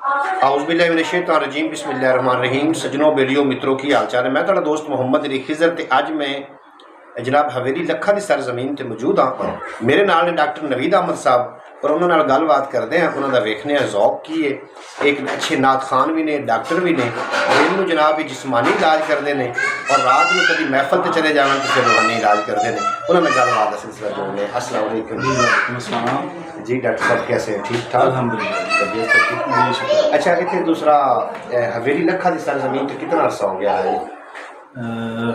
आउज़बिल्लाहिमिनश्शैतानिर्रजीम बिस्मिल्लाहिर्रहमानिर्रहीम। सजनों बेलियो मित्रों की हाल चाल है। मैं तुहाडा दोस्त मोहम्मद अली खिज़र ते अज मैं जनाब हवेली लखा की सरजमीन ते मौजूद हाँ। मेरे नाल ने डॉक्टर नवीद अहमद साहब और उन्होंने गलबात करते हैं, उन्होंने वेखने जौक की है। एक अच्छे नात खान भी ने, डॉक्टर भी ने, दिन में जनाब जिस्मानी इलाज करते हैं और रात में कभी महफल से चले जाना तो फिर रूहानी इलाज करते हैं। उन्होंने गलबात का सिलसिला जोड़ने। अस्सलाम वालेकुम जी। डॉक्टर साहब कैसे हैं? ठीक ठाक अल्हम्दुलिल्लाह। अच्छा, इतने दूसरा हवेली लखा की सरजमीन तो कितना अरसा हो गया है?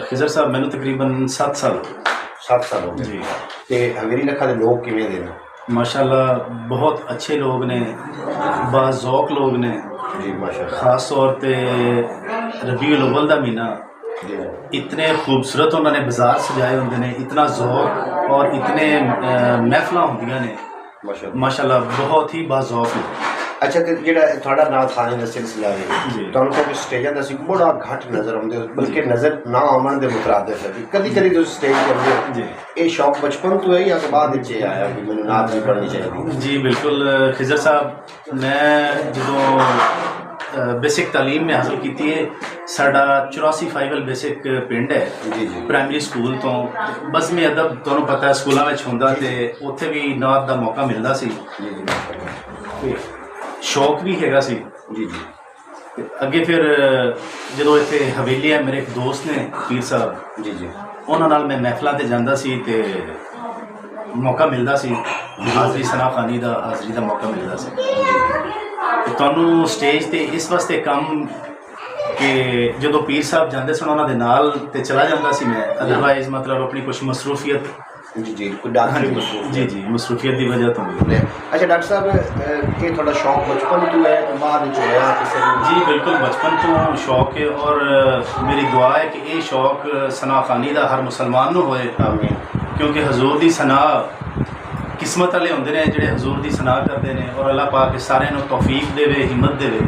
खिजर साहब मैंने तकरीबन 7 साल 7 साल हो गए जी। तो हवेली लखा के लोग किमें दे? माशाल्लाह बहुत अच्छे लोग ने, बाज़ौक लोग ने जी माशाल्लाह। ख़ास तौर पे रबीउल अव्वल दा महीना इतने खूबसूरत उन्होंने बाजार सजाए होंगे ने, इतना ज़ौक और इतने महफिल होंदियां ने माशाल्लाह, बहुत ही बाज़ौक है। अच्छा, तो जो थोड़ा नात खाने का सिलसिला है तो स्टेजा का बड़ा घट नज़र आते, बल्कि नज़र ना आवन के मुतरादिफ है। कभी कभी तुम स्टेज करते हो, ये शौक बचपन तो है या बाद आया कि मैंने नात भी पढ़नी चाहिए? जी बिल्कुल खिजर साहब, मैं जो बेसिक तालीम में हासिल की है, साडा 84 फाइवल बेसिक पिंड है जी जी। प्राइमरी स्कूल तो बस में अदब तुहानू पता है स्कूलों में होंदा ते उत्थे भी नात का मौका मिलता सी जी। शौक भी हैगा सी जी जी। अगे फिर जो इतने हवेली है, मेरे एक दोस्त ने पीर साहब जी जी, उन्होंने मैं महफलों से जाता सी ते मौका मिलता सी, हाज़री सना खानी का हाज़री का मौका मिलता सी। तुहानू स्टेज ते इस वास्ते कम कि जो पीर साहब जाते सन उन्होंने नाल ते चला जाता सी मैं, अदरवाइज मतलब अपनी कुछ मसरूफियत जी जी जी जी मसरूफियत की वजह तो। अच्छा डॉक्टर साहब, ये थोड़ा शौक बचपन तो है बाद होया? जी बिल्कुल बचपन तो शौक है और मेरी दुआ है कि ये शौक सना खानी का हर मुसलमान को होए, क्योंकि हजूर की सना किस्मत वाले होंगे ने जोड़े हजूर की सना करते हैं और अल्लाह पाक सारे तौफीक देवे, हिम्मत देवे,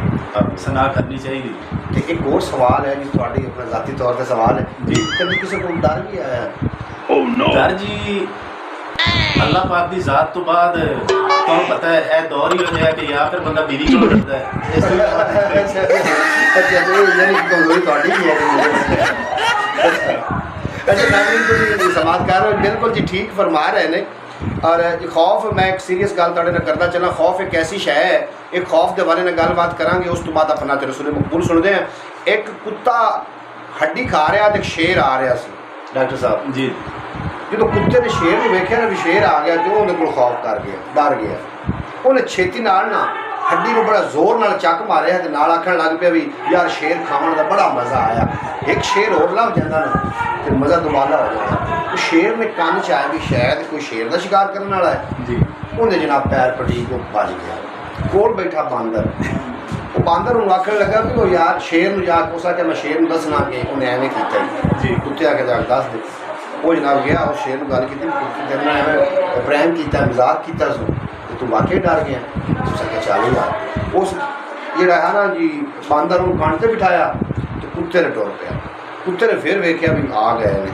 सना करनी चाहिए। एक और सवाल है जी, थोड़ी अपना जाती तौर पर सवाल है जी, कभी किसी को डर भी आया? डर जी अल्लाह पाक की जात तो बाद तो पता है यह दौर ही हो जाए कि या फिर बंदा बीवी को डरता है। समाज कर बिल्कुल जी ठीक फरमा रहे हैं। और खौफ मैं एक सीरीयस गल तुहाडे नाल करदा चला। खौफ एक ऐसी शै है, एक खौफ के बारे में गलबात करांगे, उस तो बाद अपना रसूल मकबूल सुनते हैं। एक कुत्ता हड्डी खा रहा तो शेर आ रहा सी डॉक्टर साहब जी, जो कुत्ते ने शेर को वेख्या ना भी शेर आ गया तो उन्हें को खौफ कर गया, डर गया। उन्हें छेती नाल ना हड्डी को बड़ा जोर नाल चक मारिया तो नाल आखन लग पिया भी यार शेर खाने का बड़ा मज़ा आया, एक शेर होर लग जाता ना तो मज़ा दोबारा हो जाता। तो शेर ने कान च आया भी शायद कोई शेर का शिकार करने वाला है जी। उन्हें जनाब पैर पटी को बज गया। कोल बैठा बांदर, वो बांदर उन्हें आखन लगा भी वो यार शेर में जाके उस आके मैं शेर में दसना कि उन्हें एवं किया जी। कुत्ते आके जाके दस दे, वो जनाब गया और शेर में गल की करना एवं प्रैंक किया, मजाक किया तो तू वाकई डर गया। उस आके चल यार उस जोड़ा है ना जी बांदर उन्हें कान से बिठाया तो कुत्ते ने टुर पाया। कुत्ते ने फिर वेख्या भी आ गए ने,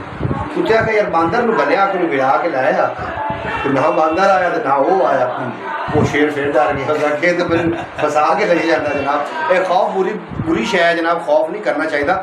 कुत्ते आके यार बांदर में गलिया को विड़ा के लाया तो ना बांदर आया तो ना वो आया। वो शेर फिर डर गया तो फिर फसा के ले जाता जनाब। एक खौफ बुरी शै है जनाब, खौफ नहीं करना चाहिए।